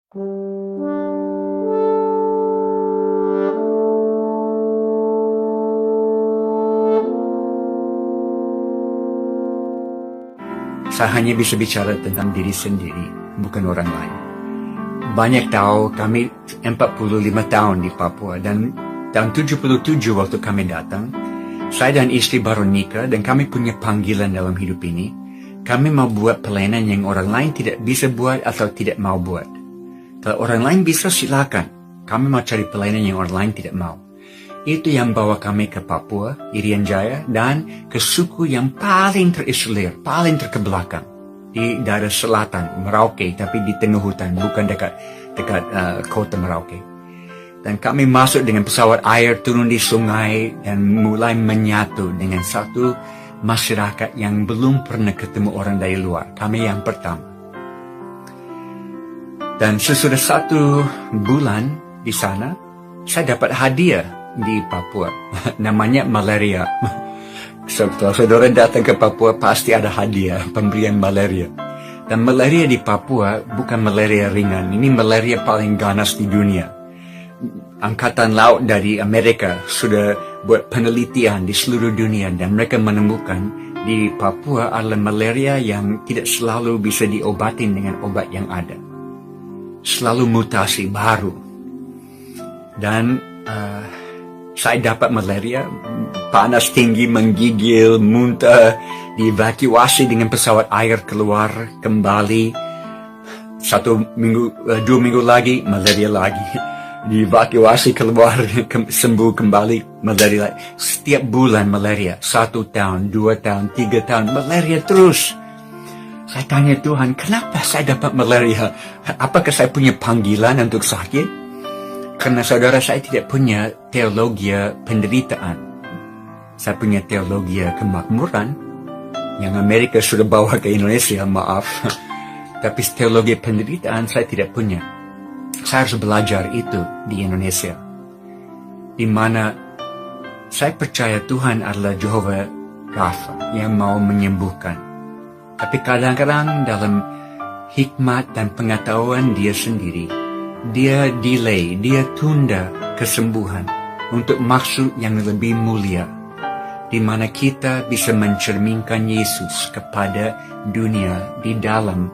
Saya hanya bisa bicara tentang diri sendiri, bukan orang lain. Banyak tahu kami 45 tahun di Papua, dan tahun 77 waktu kami datang, saya dan istri baru nikah dan kami punya panggilan dalam hidup ini. Kami mau buat pelayanan yang orang lain tidak bisa buat atau tidak mau buat. Kalau orang lain bisa, silakan. Kami mau cari pelayanan yang orang lain tidak mau. Itu yang bawa kami ke Papua, Irian Jaya, dan ke suku yang paling terisolir, paling terkebelakang. Di daerah selatan, Merauke, tapi di tengah hutan, bukan dekat kota Merauke. Dan kami masuk dengan pesawat air, turun di sungai, dan mulai menyatu dengan satu masyarakat yang belum pernah ketemu orang dari luar. Kami yang pertama. Dan sesudah 1 bulan di sana, saya dapat hadiah di Papua. Namanya malaria. Setelah saudara datang ke Papua, pasti ada hadiah, pemberian malaria. Dan malaria di Papua bukan malaria ringan. Ini malaria paling ganas di dunia. Angkatan Laut dari Amerika sudah buat penelitian di seluruh dunia, dan mereka menemukan di Papua adalah malaria yang tidak selalu bisa diobatin dengan obat yang ada. Selalu mutasi baru. Dan saya dapat malaria, panas tinggi, menggigil, muntah, dievakuasi dengan pesawat air keluar, kembali. 2 minggu lagi, malaria lagi. Dievakuasi keluar, sembuh kembali, malaria lagi. Setiap bulan malaria, 1 tahun, 2 tahun, 3 tahun, malaria terus. Saya tanya Tuhan, kenapa saya dapat malaria? Apakah saya punya panggilan untuk sakit? Karena saudara, saya tidak punya teologi penderitaan. Saya punya teologi kemakmuran yang Amerika sudah bawa ke Indonesia, maaf. Tapi teologi penderitaan saya tidak punya. Saya harus belajar itu di Indonesia. Di mana saya percaya Tuhan adalah Jehovah Rafa yang mau menyembuhkan. Tapi kadang-kadang dalam hikmat dan pengetahuan dia sendiri, dia delay, dia tunda kesembuhan untuk maksud yang lebih mulia, di mana kita bisa mencerminkan Yesus kepada dunia di dalam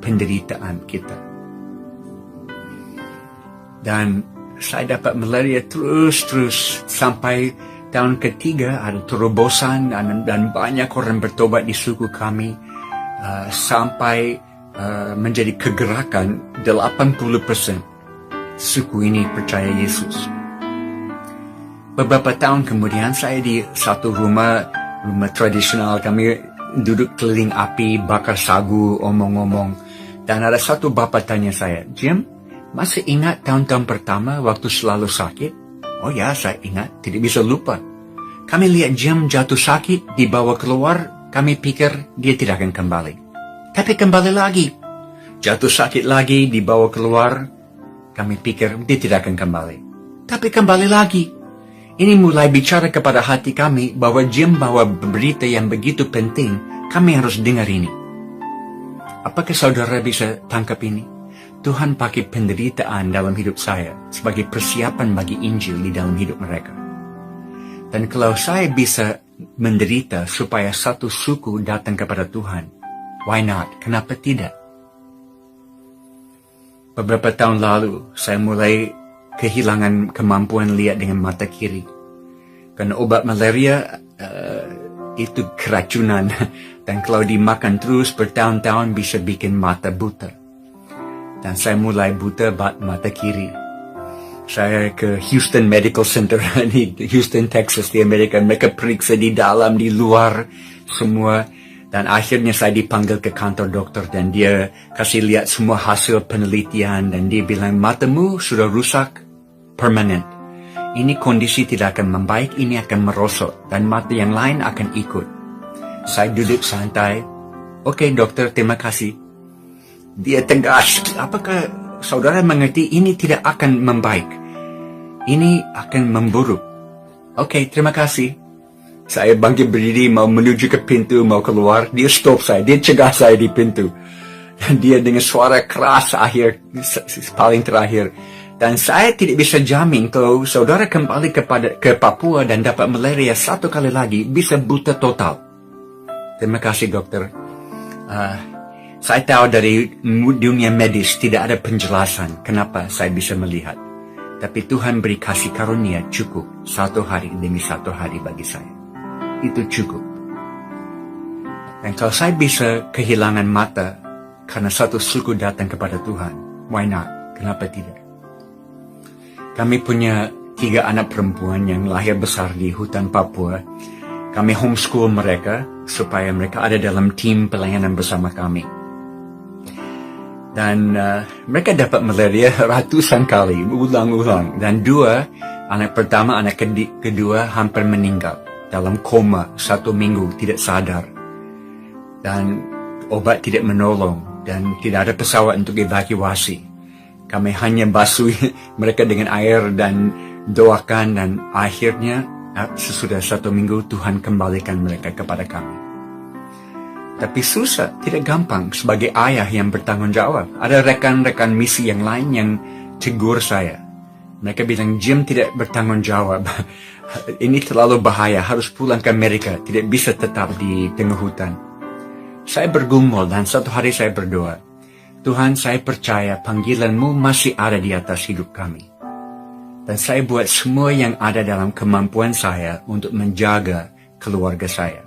penderitaan kita. Dan saya dapat malaria terus sampai tahun ketiga ada terobosan dan banyak orang bertobat di suku kami, sampai menjadi kegerakan 80% suku ini percaya Yesus. Beberapa tahun kemudian saya di satu rumah tradisional, kami duduk keliling api, bakar sagu, omong-omong. Dan ada satu bapak tanya saya, Jim, masih ingat tahun-tahun pertama waktu selalu sakit? Oh ya, saya ingat, tidak bisa lupa. Kami lihat Jim jatuh sakit, dibawa keluar, kami pikir dia tidak akan kembali. Tapi kembali lagi. Jatuh sakit lagi, dibawa keluar, kami pikir dia tidak akan kembali. Tapi kembali lagi. Ini mulai bicara kepada hati kami bahwa Jim bawa berita yang begitu penting, kami harus dengar ini. Apakah saudara bisa tangkap ini? Tuhan pakai penderitaan dalam hidup saya sebagai persiapan bagi Injil di dalam hidup mereka. Dan kalau saya bisa menderita supaya satu suku datang kepada Tuhan, why not? Kenapa tidak? Beberapa tahun lalu, saya mulai kehilangan kemampuan lihat dengan mata kiri. Karena obat malaria itu keracunan. Dan kalau dimakan terus bertahun-tahun bisa bikin mata buta. Dan saya mulai buta mata kiri. Saya ke Houston Medical Center di Houston, Texas di Amerika. Mereka periksa di dalam, di luar, semua. Dan akhirnya saya dipanggil ke kantor dokter dan dia kasih lihat semua hasil penelitian. Dan dia bilang, matamu sudah rusak permanen. Ini kondisi tidak akan membaik, ini akan merosot. Dan mata yang lain akan ikut. Saya duduk santai. Oke dokter, terima kasih. Dia tegas, apakah saudara mengerti ini tidak akan membaik? Ini akan memburuk. Oke, terima kasih. Saya bangkit berdiri, mau menuju ke pintu, mau keluar. Dia stop saya, dia cegah saya di pintu. Dan dia dengan suara keras paling terakhir. Dan saya tidak bisa jamin kalau saudara kembali ke Papua dan dapat malaria satu kali lagi, bisa buta total. Terima kasih dokter. Saya tahu dari dunia medis tidak ada penjelasan kenapa saya bisa melihat. Tapi Tuhan beri kasih karunia cukup 1 hari demi 1 hari bagi saya. Itu cukup. Dan kalau saya bisa kehilangan mata karena satu suku datang kepada Tuhan, why not? Kenapa tidak? Kami punya 3 anak perempuan yang lahir besar di hutan Papua. Kami homeschool mereka supaya mereka ada dalam tim pelayanan bersama kami. Dan mereka dapat malaria ratusan kali, ulang-ulang. Dan 2, anak pertama, anak kedua hampir meninggal. Dalam koma 1 minggu, tidak sadar. Dan obat tidak menolong. Dan tidak ada pesawat untuk evakuasi. Kami hanya basuh mereka dengan air dan doakan. Dan akhirnya sesudah 1 minggu Tuhan kembalikan mereka kepada kami. Tapi susah, tidak gampang sebagai ayah yang bertanggung jawab. Ada rekan-rekan misi yang lain yang tegur saya. Mereka bilang, Jim tidak bertanggung jawab. Ini terlalu bahaya, harus pulang ke Amerika. Tidak bisa tetap di tengah hutan. Saya bergumul dan satu hari saya berdoa. Tuhan, saya percaya panggilan-Mu masih ada di atas hidup kami. Dan saya buat semua yang ada dalam kemampuan saya untuk menjaga keluarga saya.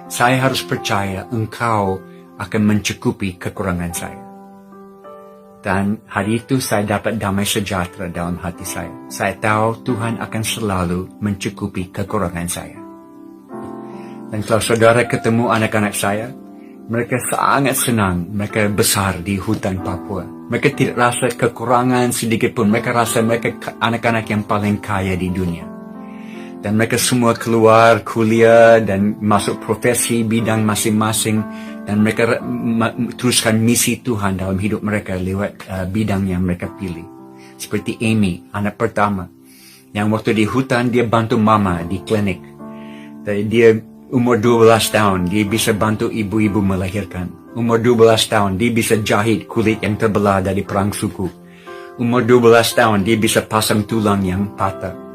Saya harus percaya Engkau akan mencukupi kekurangan saya. Dan hari itu saya dapat damai sejahtera dalam hati saya. Saya tahu Tuhan akan selalu mencukupi kekurangan saya. Dan kalau saudara ketemu anak-anak saya, mereka sangat senang, mereka besar di hutan Papua. Mereka tidak rasa kekurangan sedikit pun. Mereka rasa mereka anak-anak yang paling kaya di dunia. Dan mereka semua keluar kuliah dan masuk profesi bidang masing-masing. Dan mereka teruskan misi Tuhan dalam hidup mereka lewat bidang yang mereka pilih. Seperti Amy, anak pertama. Yang waktu di hutan, dia bantu mama di klinik. Dia umur 12 tahun, dia bisa bantu ibu-ibu melahirkan. Umur 12 tahun, dia bisa jahit kulit yang terbelah dari perang suku. Umur 12 tahun, dia bisa pasang tulang yang patah.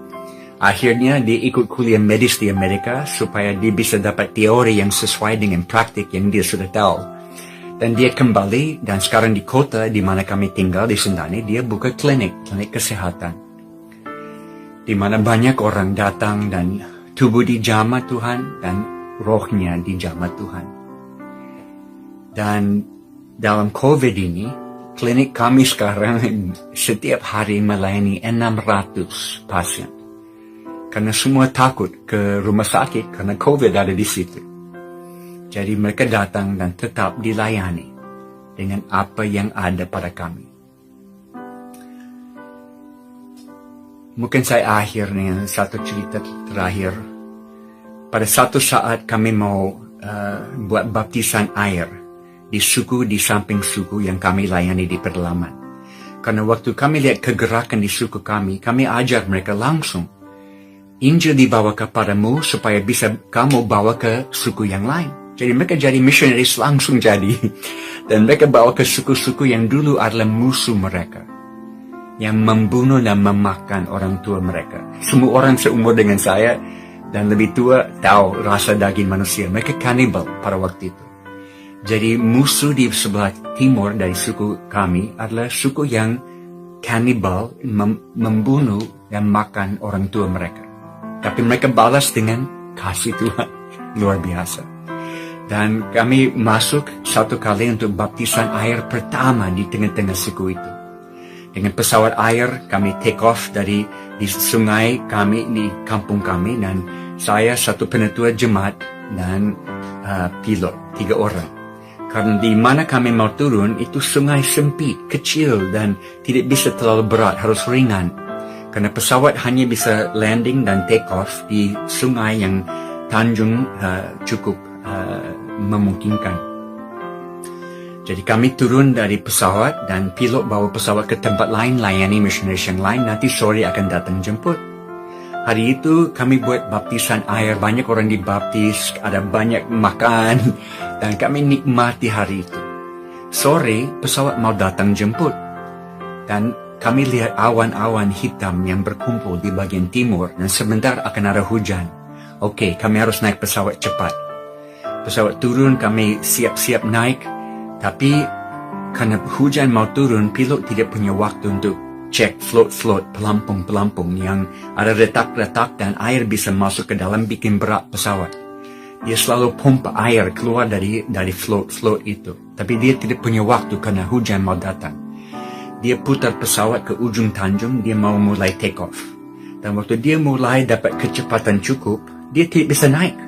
Akhirnya, dia ikut kuliah medis di Amerika supaya dia bisa dapat teori yang sesuai dengan praktik yang dia sudah tahu. Dan dia kembali, dan sekarang di kota di mana kami tinggal di Sentani, dia buka klinik kesehatan. Di mana banyak orang datang dan tubuh dijamah Tuhan dan rohnya dijamah Tuhan. Dan dalam COVID ini, klinik kami sekarang setiap hari melayani 600 pasien. Karena semua takut ke rumah sakit karena COVID ada di situ. Jadi mereka datang dan tetap dilayani dengan apa yang ada pada kami. Mungkin saya akhir dengan satu cerita terakhir. Pada satu saat kami mau buat baptisan air di suku di samping suku yang kami layani di pedalaman. Karena waktu kami lihat kegerakan di suku kami ajar mereka langsung. Injil dibawa kepadamu supaya bisa kamu bawa ke suku yang lain. Jadi mereka jadi missionaries langsung jadi. Dan mereka bawa ke suku-suku yang dulu adalah musuh mereka. Yang membunuh dan memakan orang tua mereka. Semua orang seumur dengan saya dan lebih tua tahu rasa daging manusia. Mereka kanibal pada waktu itu. Jadi musuh di sebelah timur dari suku kami adalah suku yang kanibal, membunuh dan makan orang tua mereka. Tapi mereka balas dengan kasih Tuhan. Luar biasa. Dan kami masuk satu kali untuk baptisan air pertama di tengah-tengah suku itu. Dengan pesawat air kami take off di sungai kami, di kampung kami. Dan saya satu penetua jemaat dan pilot, 3 orang. Karena di mana kami mau turun itu sungai sempit, kecil dan tidak bisa terlalu berat, harus ringan. Karena pesawat hanya bisa landing dan take off di sungai yang tanjung cukup memungkinkan. Jadi kami turun dari pesawat dan pilot bawa pesawat ke tempat lain, layani missionaries yang lain, nanti sore akan datang jemput. Hari itu kami buat baptisan air, banyak orang dibaptis, ada banyak makan, dan kami nikmati hari itu. Sore, pesawat mau datang jemput. Dan kami lihat awan-awan hitam yang berkumpul di bagian timur dan sebentar akan ada hujan. Oke, kami harus naik pesawat cepat. Pesawat turun, kami siap-siap naik. Tapi karena hujan mau turun, pilot tidak punya waktu untuk cek float-float, pelampung-pelampung yang ada retak-retak dan air bisa masuk ke dalam bikin berat pesawat. Dia selalu pompa air keluar dari float-float itu. Tapi dia tidak punya waktu karena hujan mau datang. Dia putar pesawat ke ujung tanjung, dia mau mulai take off. Dan waktu dia mulai dapat kecepatan cukup, dia tidak bisa naik.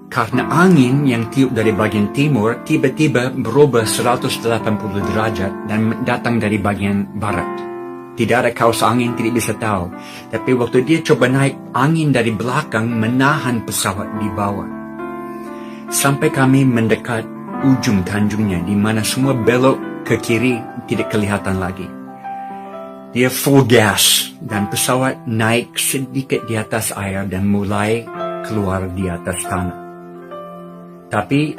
Karena angin yang tiup dari bagian timur tiba-tiba berubah 180 derajat dan datang dari bagian barat. Tidak ada kaus angin, tidak bisa tahu. Tapi waktu dia coba naik, angin dari belakang menahan pesawat di bawah. Sampai kami mendekat ujung tanjungnya, di mana semua belok ke kiri tidak kelihatan lagi. Dia full gas, dan pesawat naik sedikit di atas air dan mulai keluar di atas tanah. Tapi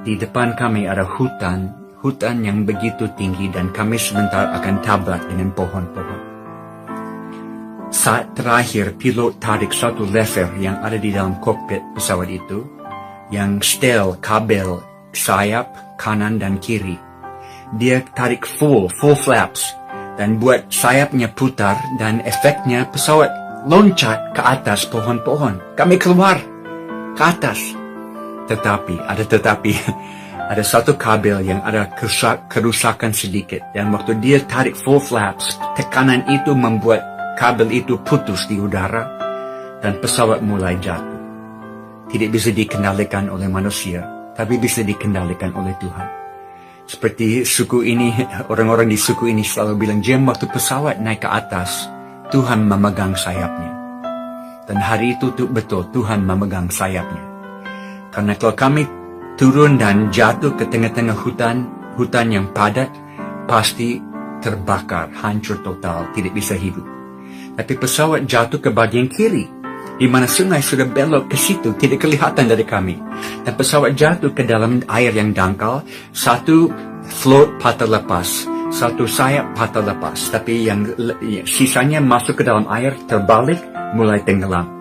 di depan kami ada hutan yang begitu tinggi dan kami sebentar akan tabrak dengan pohon-pohon. Saat terakhir, pilot tarik satu lever yang ada di dalam kokpit pesawat itu, yang setel kabel sayap kanan dan kiri. Dia tarik full flaps dan buat sayapnya putar dan efeknya pesawat loncat ke atas pohon-pohon. Kami keluar ke atas. Tetapi ada satu kabel yang ada kerusakan sedikit dan waktu dia tarik full flaps, tekanan itu membuat kabel itu putus di udara dan pesawat mulai jatuh. Tidak bisa dikendalikan oleh manusia, tapi bisa dikendalikan oleh Tuhan. Seperti suku ini, orang-orang di suku ini selalu bilang, Jim, waktu pesawat naik ke atas, Tuhan memegang sayapnya. Dan hari itu betul, Tuhan memegang sayapnya. Karena kalau kami turun dan jatuh ke tengah-tengah hutan yang padat, pasti terbakar, hancur total, tidak bisa hidup. Tapi pesawat jatuh ke bagian kiri, di mana sungai sudah belok ke situ, tidak kelihatan dari kami. Dan pesawat jatuh ke dalam air yang dangkal, satu float patah lepas, satu sayap patah lepas, tapi yang sisanya masuk ke dalam air, terbalik, mulai tenggelam.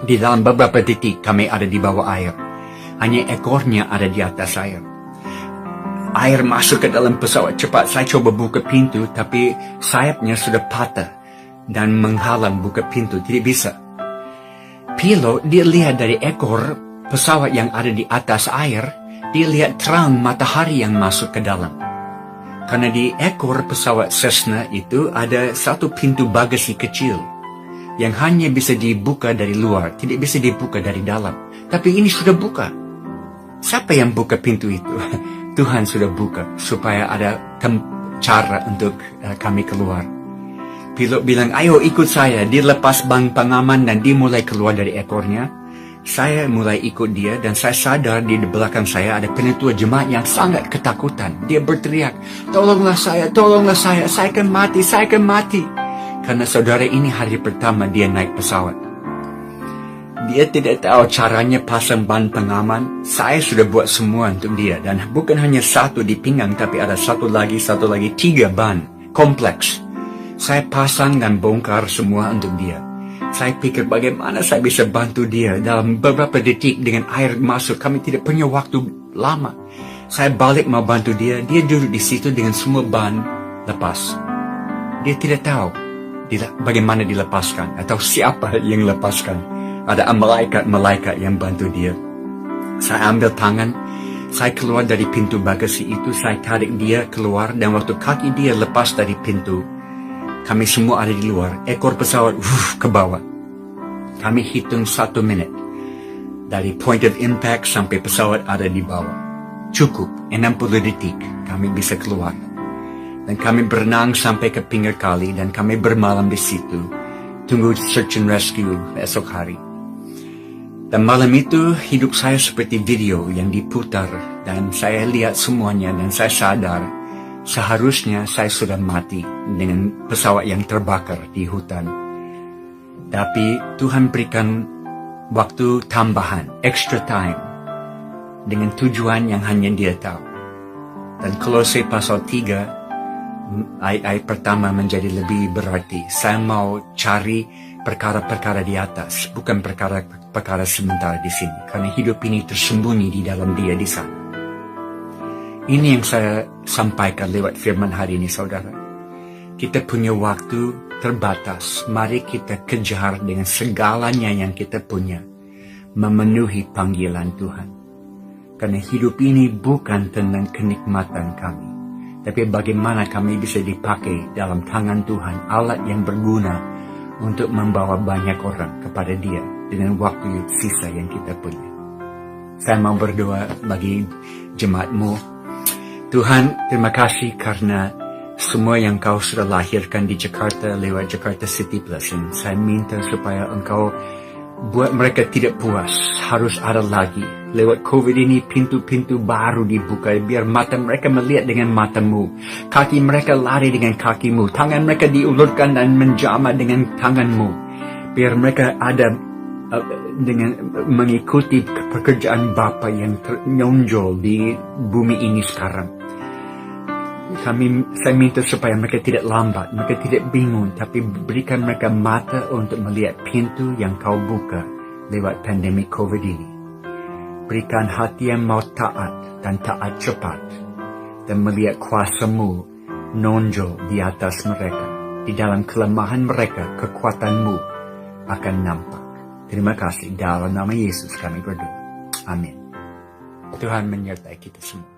Di dalam beberapa detik kami ada di bawah air. Hanya ekornya ada di atas air. Air masuk ke dalam pesawat cepat. Saya coba buka pintu, tapi sayapnya sudah patah dan menghalang buka pintu. Tidak bisa. Pilot, dia lihat dari ekor pesawat yang ada di atas air, dia lihat terang matahari yang masuk ke dalam. Karena di ekor pesawat Cessna itu ada satu pintu bagasi kecil yang hanya bisa dibuka dari luar, tidak bisa dibuka dari dalam. Tapi ini sudah buka. Siapa yang buka pintu itu? Tuhan sudah buka supaya ada cara untuk kami keluar. Pilot bilang, ayo ikut saya. Dia lepas bang pengaman dan dia mulai keluar dari ekornya. Saya mulai ikut dia dan saya sadar di belakang saya ada penetua jemaat yang sangat ketakutan. Dia berteriak, tolonglah saya, saya akan mati. Karena saudara ini hari pertama dia naik pesawat. Dia tidak tahu caranya pasang ban pengaman. Saya sudah buat semua untuk dia. Dan bukan hanya satu di pinggang, tapi ada satu lagi, 3 ban. Kompleks. Saya pasang dan bongkar semua untuk dia. Saya pikir bagaimana saya bisa bantu dia dalam beberapa detik dengan air masuk. Kami tidak punya waktu lama. Saya balik mau bantu dia. Dia duduk di situ dengan semua ban lepas. Dia tidak tahu bagaimana dilepaskan atau siapa yang lepaskan. Ada malaikat yang bantu dia. Saya ambil tangan, saya keluar dari pintu bagasi itu, saya tarik dia keluar, dan waktu kaki dia lepas dari pintu, kami semua ada di luar. Ekor pesawat ke bawah. Kami hitung 1 menit. Dari point of impact sampai pesawat ada di bawah. Cukup 60 detik kami bisa keluar. Dan kami berenang sampai ke pinggir kali dan kami bermalam di situ. Tunggu search and rescue esok hari. Dan malam itu hidup saya seperti video yang diputar dan saya lihat semuanya dan saya sadar seharusnya saya sudah mati dengan pesawat yang terbakar di hutan. Tapi Tuhan berikan waktu tambahan, extra time, dengan tujuan yang hanya Dia tahu. Dan Kolose pasal 3 ayat pertama menjadi lebih berarti. Saya mau cari perkara-perkara di atas, bukan perkara sementara di sini. Karena hidup ini tersembunyi di dalam Dia di sana. Ini yang saya sampaikan lewat firman hari ini, saudara. Kita punya waktu terbatas. Mari kita kejar dengan segalanya yang kita punya, memenuhi panggilan Tuhan. Karena hidup ini bukan tentang kenikmatan kami, tapi bagaimana kami bisa dipakai dalam tangan Tuhan, alat yang berguna untuk membawa banyak orang kepada Dia dengan waktu sisa yang kita punya. Saya mau berdoa bagi jemaat-Mu. Tuhan, terima kasih karena semua yang Kau sudah lahirkan di Jakarta lewat Jakarta City Plus. Dan saya minta supaya Engkau buat mereka tidak puas, harus ada lagi. Lewat COVID ini pintu-pintu baru dibuka, biar mata mereka melihat dengan matamu, kaki mereka lari dengan kakimu, tangan mereka diulurkan dan menjamah dengan tanganmu, biar mereka ada dengan mengikuti pekerjaan Bapa yang menonjol di bumi ini sekarang. Saya minta supaya mereka tidak lambat, mereka tidak bingung, tapi berikan mereka mata untuk melihat pintu yang Kau buka lewat pandemi COVID ini. Berikan hati yang mau taat dan taat cepat, dan melihat kuasa-Mu nonjol di atas mereka. Di dalam kelemahan mereka, kekuatan-Mu akan nampak. Terima kasih. Dalam nama Yesus kami berdoa. Amin. Tuhan menyertai kita semua.